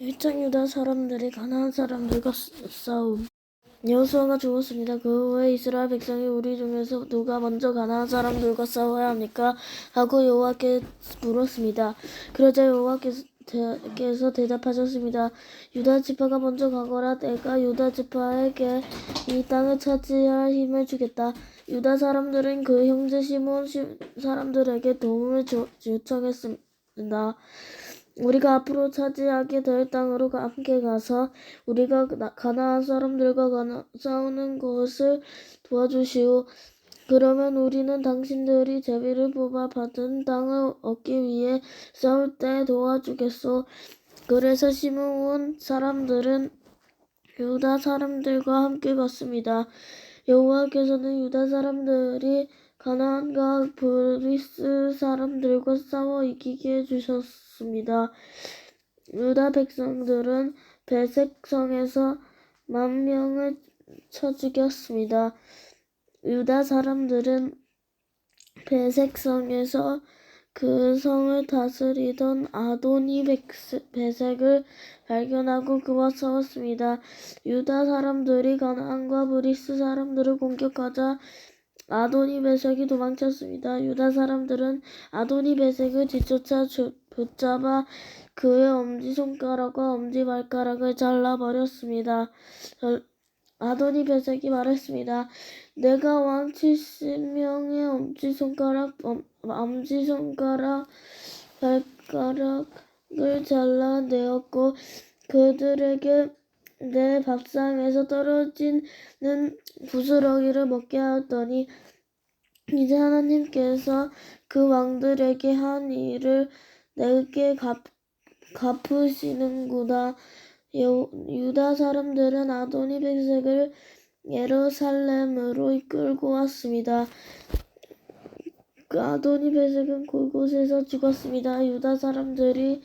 일장 유다 사람들이 가나안 사람들과 싸움. 여호수아가 죽었습니다. 그 후에 이스라엘 백성이 우리 중에서 누가 먼저 가나안 사람들과 싸워야 합니까? 하고 여호와께 물었습니다. 그러자 여호와께서 대답하셨습니다. 유다 지파가 먼저 가거라. 내가 유다 지파에게 이 땅을 차지할 힘을 주겠다. 유다 사람들은 그 형제 시몬 사람들에게 도움을 요청했습니다. 우리가 앞으로 차지하게 될 땅으로 함께 가서 우리가 가나안 사람들과 싸우는 것을 도와주시오. 그러면 우리는 당신들이 제비를 뽑아 받은 땅을 얻기 위해 싸울 때 도와주겠소. 그래서 시므온 사람들은 유다 사람들과 함께 갔습니다. 여호와께서는 유다 사람들이 가나안과 브리스 사람들과 싸워 이기게 해주셨습니다. 유다 백성들은 베색성에서 10,000명을 쳐 죽였습니다. 유다 사람들은 베색성에서 그 성을 다스리던 아도니 베색을 발견하고 그와 싸웠습니다. 유다 사람들이 가나안과 브리스 사람들을 공격하자 아도니 베색이 도망쳤습니다. 유다 사람들은 아도니 베색을 뒤쫓아 붙잡아 그의 엄지손가락과 엄지발가락을 잘라버렸습니다. 아도니 베색이 말했습니다. 내가 왕 70명의 엄지손가락 발가락을 잘라내었고 그들에게 내 밥상에서 떨어지는 부스러기를 먹게 하였더니 이제 하나님께서 그 왕들에게 한 일을 내게 갚으시는구나. 유다 사람들은 아도니 백색을 예루살렘으로 이끌고 왔습니다. 그 아도니 백색은 그곳에서 죽었습니다. 유다 사람들이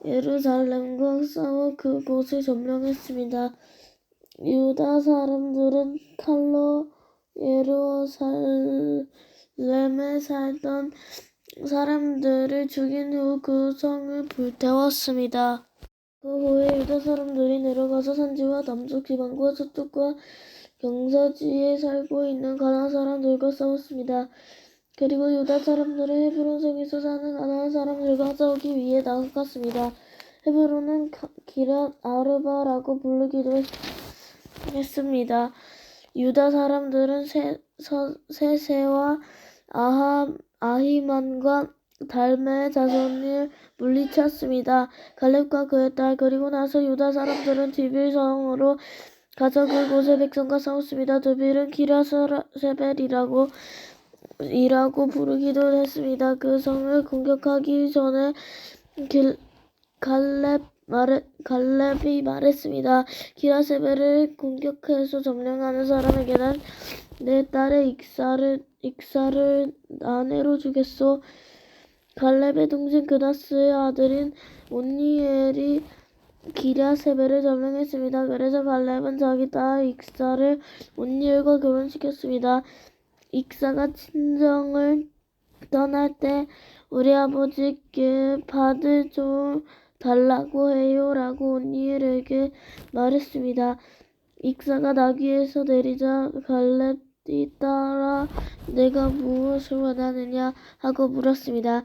예루살렘과 싸워 그곳을 점령했습니다. 유다 사람들은 칼로 예루살렘에 살던 사람들을 죽인 후 그 성을 불태웠습니다. 그 후에 유다 사람들이 내려가서 산지와 남쪽 지방과 서쪽과 경사지에 살고 있는 가나안 사람들과 싸웠습니다. 그리고 유다 사람들은 헤브론 성에서 사는 가나안 사람들과 싸우기 위해 나아갔습니다. 헤브론은 기랏 아르바라고 부르기도 했습니다. 유다 사람들은 세세와 아히만과 달메의 자손을 물리쳤습니다. 갈렙과 그의 딸 그리고 나서 유다 사람들은 드빌 성으로 가서 그곳의 백성과 싸웠습니다. 드빌은 기랴세벨이라고 부르기도 했습니다. 그 성을 공격하기 전에 갈렙이 말했습니다. 기랴세벨을 공격해서 점령하는 사람에게는 내 딸의 익사를 아내로 주겠소. 갈렙의 동생 그나스의 아들인 온니엘이 기랴세벨을 점령했습니다. 그래서 갈렙은 자기 딸 익사를 온니엘과 결혼시켰습니다. 익사가 친정을 떠날 때 우리 아버지께 받을 좀 달라고 해요 라고 온니엘에게 말했습니다. 익사가 나귀에서 내리자 갈렙이 따라 내가 무엇을 원하느냐 하고 물었습니다.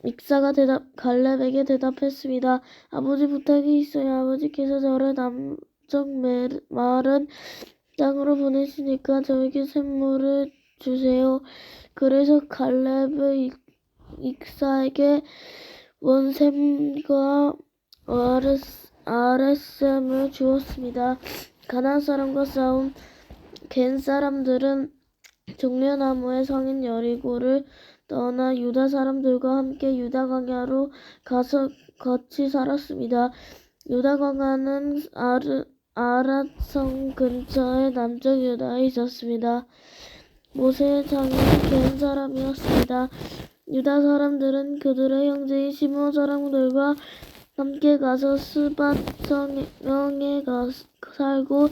익사가 갈렙에게 대답했습니다. 아버지 부탁이 있어요. 아버지께서 저를 남쪽 마른 땅으로 보내시니까 저에게 샘물을 주세요. 그래서 갈렙은 익사에게 원샘과 아랫샘을 주었습니다. 가나안 사람과 싸운 겐 사람들은 종려나무의 성인 여리고를 떠나 유다 사람들과 함께 유다 광야로 가서 같이 살았습니다. 유다 광야는 아랏성 근처의 남쪽 유다에 있었습니다. 모세의 장인 겐 사람이었습니다. 유다 사람들은 그들의 형제인 시므온 사람들과 함께 가서 스밧 성에 살고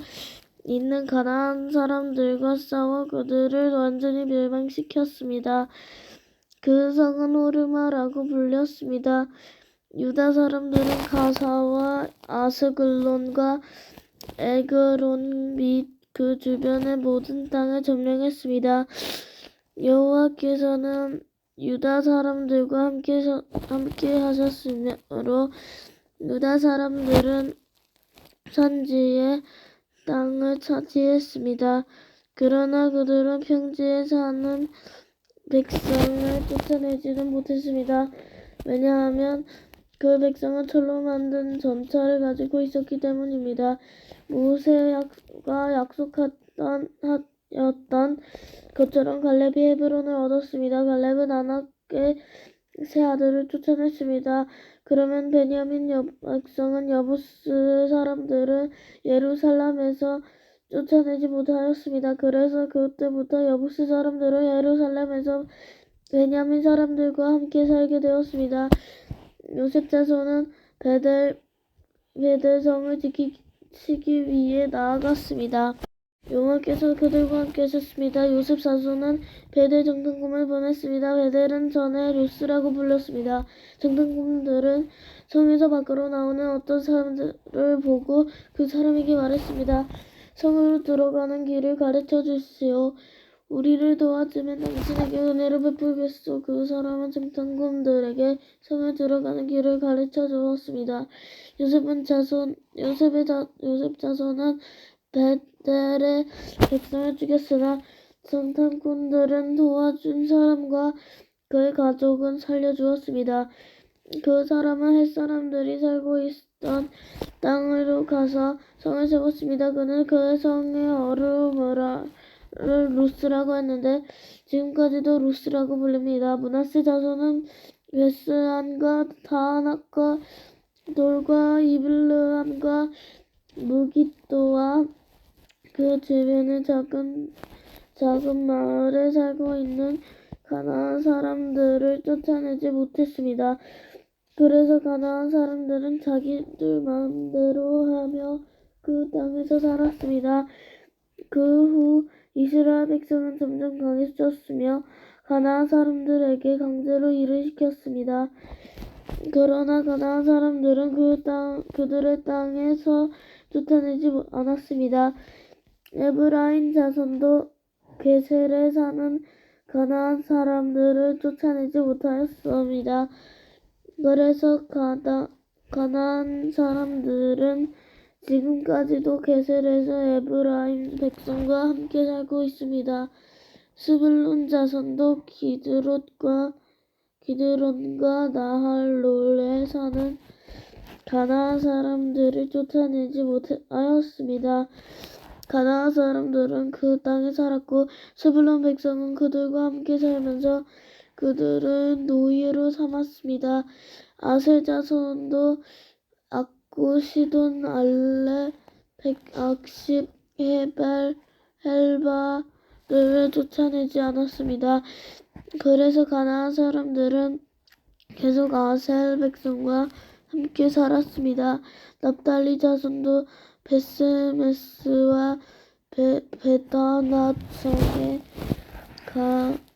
있는 가나안 사람들과 싸워 그들을 완전히 멸망시켰습니다. 그 성은 호르마라고 불렸습니다. 유다 사람들은 가사와 아스글론과 에그론 및 그 주변의 모든 땅을 점령했습니다. 여호와께서는 유다 사람들과 함께 하셨으므로 유다 사람들은 산지의 땅을 차지했습니다. 그러나 그들은 평지에 사는 백성을 쫓아내지는 못했습니다. 왜냐하면 그 백성은 철로 만든 전차를 가지고 있었기 때문입니다. 모세가 약속했던 것처럼 갈렙이 헤브론을 얻었습니다. 갈렙은 아낙의 세 아들을 쫓아냈습니다. 그러면 베냐민 백성은 여부스 사람들을 예루살렘에서 쫓아내지 못하였습니다. 그래서 그때부터 여부스 사람들은 예루살렘에서 베냐민 사람들과 함께 살게 되었습니다. 요셉 자손은 베델성을 지키기 위해 나아갔습니다. 여호와께서 그들과 함께 하셨습니다. 요셉 자손은 베델 정탐꾼을 보냈습니다. 베델은 전에 루스라고 불렸습니다. 정탐꾼들은 성에서 밖으로 나오는 어떤 사람들을 보고 그 사람에게 말했습니다. 성으로 들어가는 길을 가르쳐 주시오. 우리를 도와주면 당신에게 은혜를 베풀겠소. 그 사람은 정탐꾼들에게 성에 들어가는 길을 가르쳐 주었습니다. 요셉 자손은 베델의 백성을 죽였으나 정탐꾼들은 도와준 사람과 그의 가족은 살려주었습니다. 그 사람은 헷 사람들이 살고 있던 땅으로 가서 성을 세웠습니다. 그는 그의 성의 어루를 루스라고 했는데 지금까지도 루스라고 불립니다. 므낫세 자손은 베스안과 다낙과 돌과 이블르함과 무깃도와 그 주변의 작은 마을에 살고 있는 가나안 사람들을 쫓아내지 못했습니다. 그래서 가나안 사람들은 자기들 마음대로 하며 그 땅에서 살았습니다. 그 후 이스라엘 백성은 점점 강해졌으며 가나안 사람들에게 강제로 일을 시켰습니다. 그러나 가나안 사람들은 그들의 땅에서 쫓아내지 않았습니다. 에브라임 자손도 게셀에 사는 가나안 사람들을 쫓아내지 못하였습니다. 그래서 가나안 사람들은 지금까지도 게셀에서 에브라임 백성과 함께 살고 있습니다. 스불론 자손도 기드론과 나할롤에 사는 가나안 사람들을 쫓아내지 못하였습니다. 가나안 사람들은 그 땅에 살았고 스불론 백성은 그들과 함께 살면서 그들을 노예로 삼았습니다. 아셀 자손도 악구, 시돈, 알레, 백악십, 헤벨, 헬바를 쫓아내지 않았습니다. 그래서 가나안 사람들은 계속 아셀 백성과 함께 살았습니다. 납달리 자손도 베스메스와 베다낫 성의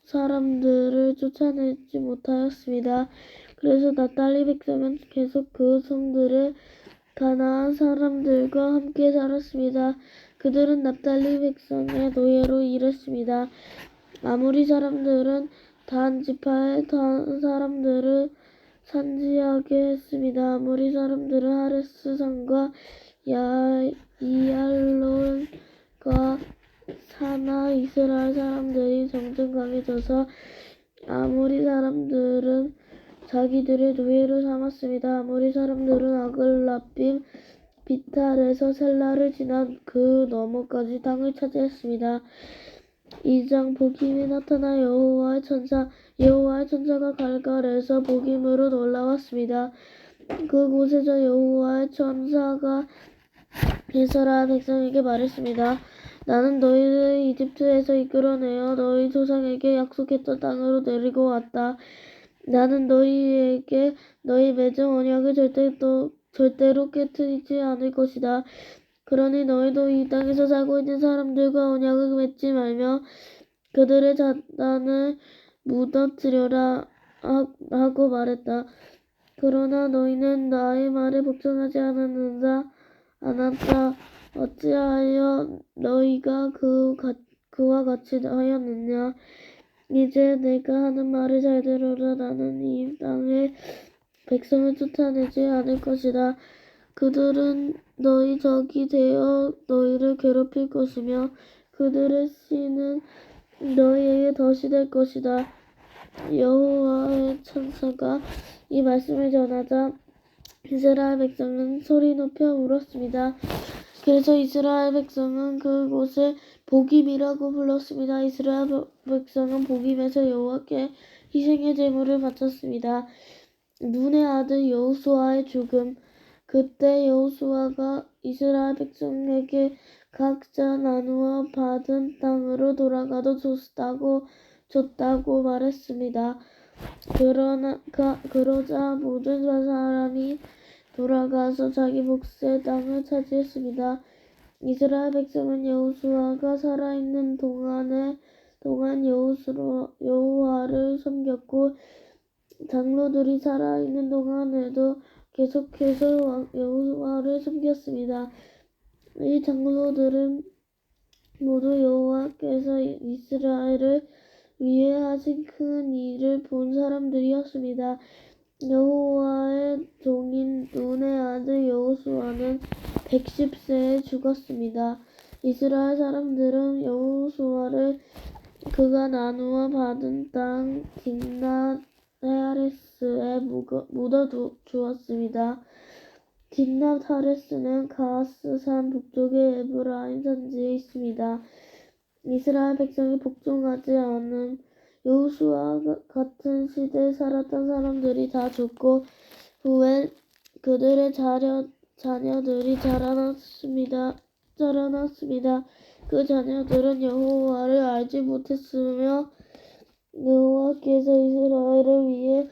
사람들을 쫓아내지 못하였습니다. 그래서 납달리 백성은 계속 그 성들을 가나안 사람들과 함께 살았습니다. 그들은 납달리 백성의 노예로 일했습니다. 아모리 사람들은 단 지파의 사람들을 산지하게 했습니다. 아모리 사람들은 하레스 산과 이알론과 사나 이스라엘 사람들이 점점 강해져서 아모리 사람들은 자기들의 노예로 삼았습니다. 아모리 사람들은 아글라빔 비탈에서 셀라를 지난 그 너머까지 땅을 차지했습니다. 2장 복임이 나타나 여호와의 천사가 갈갈에서 복임으로 올라왔습니다. 그곳에서 여호와의 천사가 이스라엘 백성에게 말했습니다. 나는 너희를 이집트에서 이끌어내어 너희 조상에게 약속했던 땅으로 데리고 왔다. 나는 너희에게 너희 맺은 언약을 절대로 깨뜨리지 않을 것이다. 그러니 너희도 이 땅에서 살고 있는 사람들과 언약을 맺지 말며 그들의 자단을 무너뜨려라 하고 말했다. 그러나 너희는 나의 말에 복종하지 않았다. 어찌하여 너희가 그와 같이 하였느냐? 이제 내가 하는 말을 잘 들으라. 나는 이 땅의 백성을 쫓아내지 않을 것이다. 그들은 너희 적이 되어 너희를 괴롭힐 것이며 그들의 씨는 너희에게 덫이 될 것이다. 여호와의 천사가 이 말씀을 전하자 이스라엘 백성은 소리 높여 울었습니다. 그래서 이스라엘 백성은 그곳을 보김이라고 불렀습니다. 이스라엘 백성은 보김에서 여호와께 희생의 제물을 바쳤습니다. 눈의 아들 여호수아의 죽음. 그때 여호수아가 이스라엘 백성에게 각자 나누어 받은 땅으로 돌아가도 줬다고 말했습니다. 그러자 모든 사람이 돌아가서 자기 몫의 땅을 차지했습니다. 이스라엘 백성은 여호수아가 살아있는 동안 여호와를 섬겼고 장로들이 살아있는 동안에도 계속해서 여호와를 섬겼습니다. 이 장로들은 모두 여호와께서 이스라엘을 위해 하신 큰 일을 본 사람들이었습니다. 여호와의 종인 눈의 아들 여호수아는 110세에 죽었습니다. 이스라엘 사람들은 여호수아를 그가 나누어 받은 땅 딥낫 헤레스에 묻어 주었습니다. 딥낫 헤레스는 가스 산 북쪽의 에브라임 산지에 있습니다. 이스라엘 백성이 복종하지 않은 여호수아 같은 시대에 살았던 사람들이 다 죽고 후에 그들의 자녀들이 자라났습니다. 그 자녀들은 여호와를 알지 못했으며 여호와께서 이스라엘을 위해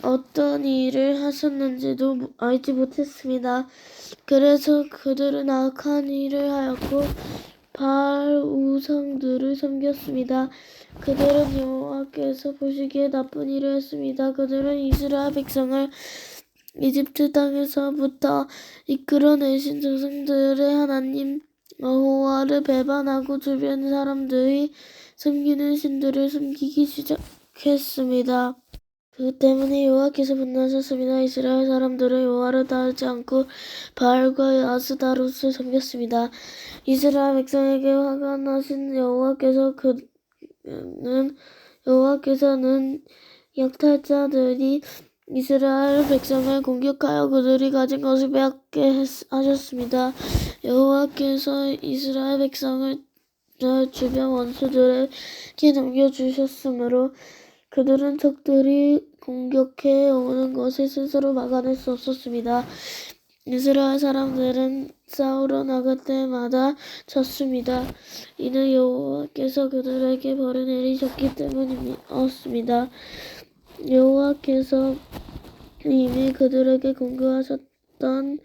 어떤 일을 하셨는지도 알지 못했습니다. 그래서 그들은 악한 일을 하였고 바알 우상들을 섬겼습니다. 그들은 여호와께서 보시기에 나쁜 일을 했습니다. 그들은 이스라엘 백성을 이집트 땅에서부터 이끌어내신 조상들의 하나님 여호와를 배반하고 주변 사람들이 섬기는 신들을 섬기기 시작했습니다. 그 때문에 여호와께서 분노하셨습니다. 이스라엘 사람들은 여호와를 따르지 않고 바알과 아스다롯을 섬겼습니다. 이스라엘 백성에게 화가 나신 여호와께서는 약탈자들이 이스라엘 백성을 공격하여 그들이 가진 것을 빼앗게 하셨습니다. 여호와께서 이스라엘 백성을 주변 원수들에게 넘겨주셨으므로 그들은 적들이 공격해 오는 것을 스스로 막아낼 수 없었습니다. 이스라엘 사람들은 싸우러 나갈 때마다 졌습니다. 이는 여호와께서 그들에게 벌을 내리셨기 때문이었습니다. 여호와께서 이미 그들에게 공격하셨던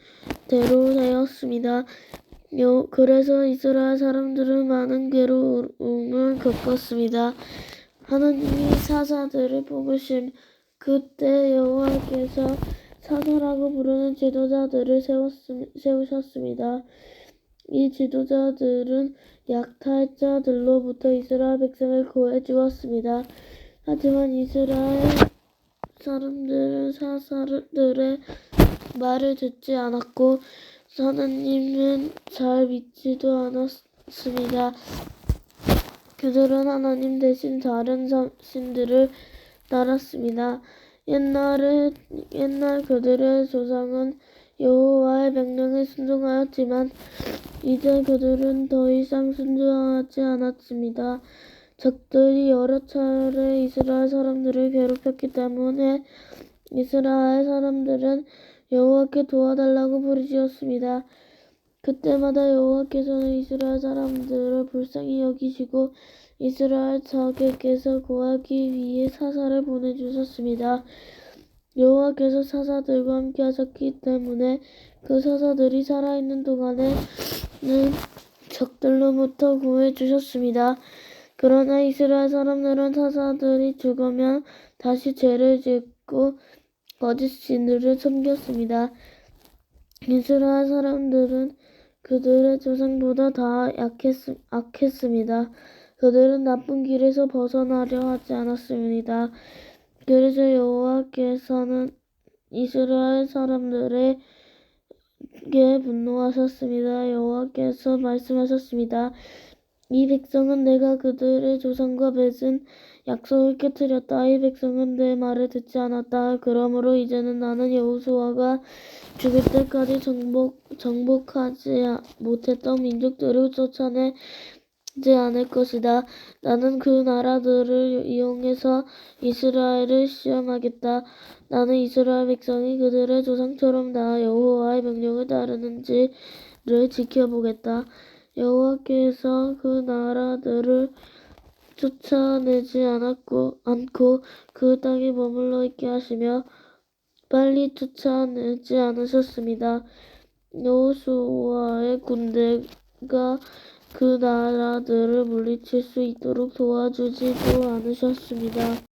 대로 되었습니다. 그래서 이스라엘 사람들은 많은 괴로움을 겪었습니다. 하나님이 사사들을 뽑으심. 그때 여호와께서 사사라고 부르는 지도자들을 세우셨습니다. 이 지도자들은 약탈자들로부터 이스라엘 백성을 구해주었습니다. 하지만 이스라엘 사람들은 사사들의 말을 듣지 않았고 하나님은 잘 믿지도 않았습니다. 그들은 하나님 대신 다른 신들을 따랐습니다. 옛날 그들의 조상은 여호와의 명령에 순종하였지만 이제 그들은 더 이상 순종하지 않았습니다. 적들이 여러 차례 이스라엘 사람들을 괴롭혔기 때문에 이스라엘 사람들은 여호와께 도와달라고 부르짖었습니다. 그때마다 여호와께서는 이스라엘 사람들을 불쌍히 여기시고 이스라엘 적에게서 구하기 위해 사사를 보내주셨습니다. 여호와께서 사사들과 함께 하셨기 때문에 그 사사들이 살아있는 동안에는 적들로부터 구해주셨습니다. 그러나 이스라엘 사람들은 사사들이 죽으면 다시 죄를 짓고 거짓 신들을 섬겼습니다. 이스라엘 사람들은 그들의 조상보다 다 악했습니다. 그들은 나쁜 길에서 벗어나려 하지 않았습니다. 그래서 여호와께서는 이스라엘 사람들에게 분노하셨습니다. 여호와께서 말씀하셨습니다. 이 백성은 내가 그들의 조상과 맺은 약속을 깨뜨렸다. 이 백성은 내 말을 듣지 않았다. 그러므로 이제는 나는 여호수아가 죽을 때까지 정복하지 못했던 민족들을 쫓아내지 않을 것이다. 나는 그 나라들을 이용해서 이스라엘을 시험하겠다. 나는 이스라엘 백성이 그들의 조상처럼 나 여호와의 명령을 따르는지를 지켜보겠다. 여호와께서 그 나라들을 쫓아내지 않고 그 땅에 머물러 있게 하시며 빨리 쫓아내지 않으셨습니다. 여호수아의 군대가 그 나라들을 물리칠 수 있도록 도와주지도 않으셨습니다.